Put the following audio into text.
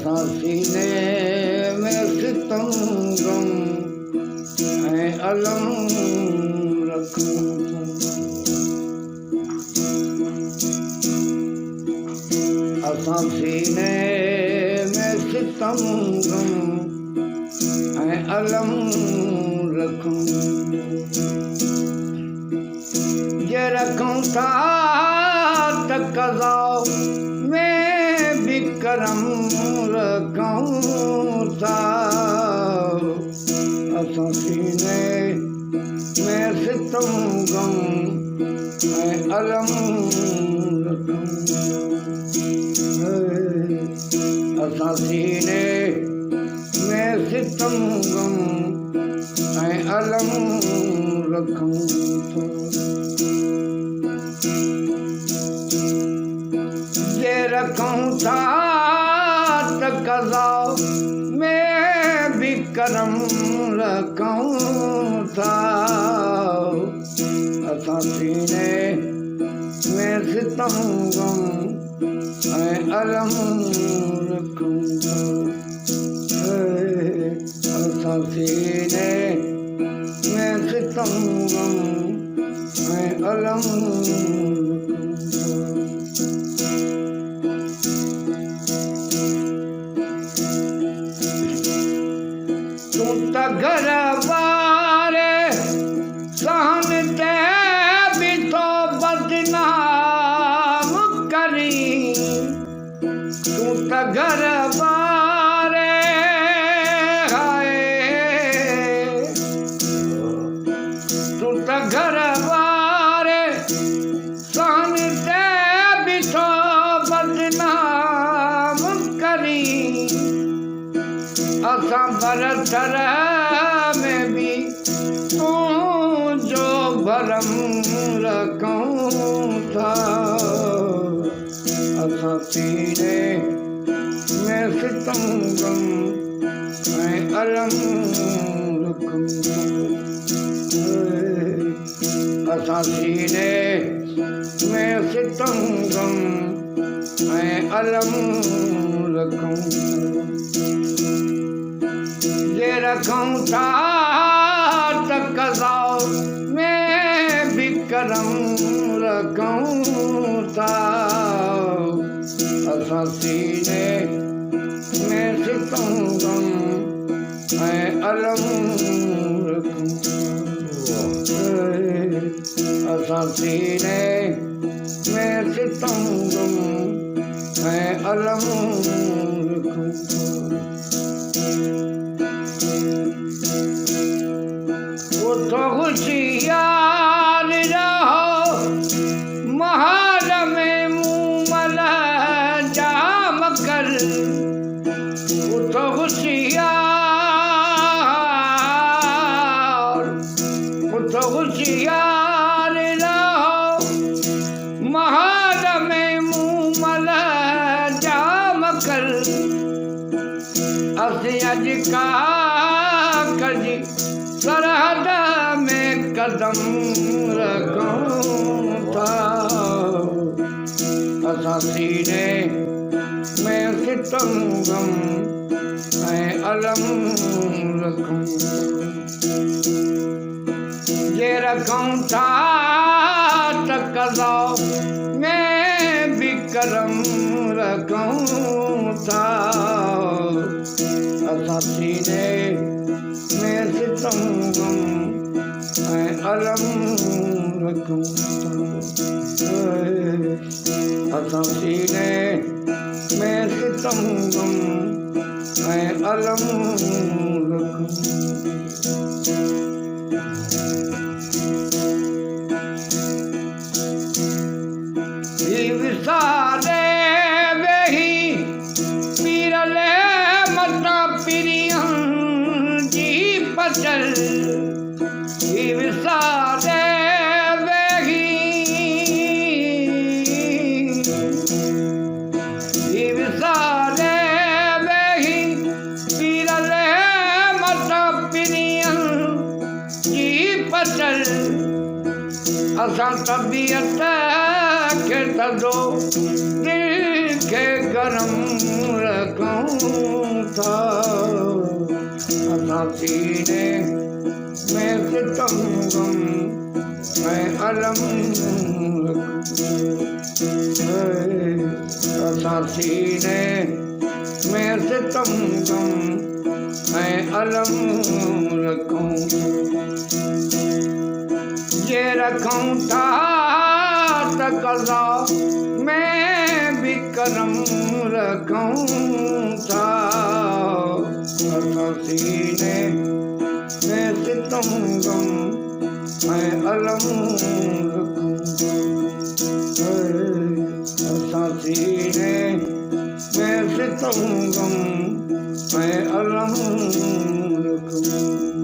असां सीने में सितम गम ऐं अलम रखूं असां सीने में सितम गम ऐं अलम रखूं जे रखूं था त क़ज़ा में भी करम रखूं था असां सीने में सितम गम ऐं अलम रखूं असां सीने में सितम गम ऐं अलम रखूं जे रखूं था त क़ज़ा में भी करम रखूं था असां सीने में सितम गम ऐं अलम रखूं असां सीने में सितम गम ऐं अलम तूं त घर वारे सहन ते भी तो बदनाम करी तूं त घर वारे तूं त घर वारे सहन ते भी तो बदनाम करी असां बरतर में भी तूं जो भरम रखूं था असां सीने में सितम गम ऐं अलम रखूं असां सीने में सितम गम ऐं अलम रखूं जे रखूं था त क़ज़ा में भी करम रखूं था असां सीने में सितम गम ऐं अलम रखूं असां सीने में सितम गम ऐं अलम रखूं तो होशियार रहो महार में मुँह जाम कर तो होशियार रहो महार में मुँह जाम कर असीं अॼु का कजी सरहद में कदम रखूं था असां सीने में सितम गम ऐं अलम रखूं जे रखूं था त क़ज़ा में भी करम रखूं था असां सीने में सितम गम ऐं अलम रखूं असां सीने में सितम गम ऐं अलम रखूं विसारे वेही पीरले मता पिरियन जी पचल विसारे वेही विसारे वेही पीरले मता पिरियन जी पचल असां तबियत के तदो दिल के गरम रखूं सीने में सितम गम मैं अलम ऐसा सीने में सितम गम मैं अलम रखूं ये रखूं था तकला मैं भी करम रखूं था सीने में सितम गम मैं अलम रखूं सीने में सितम गम मैं अलम रखूं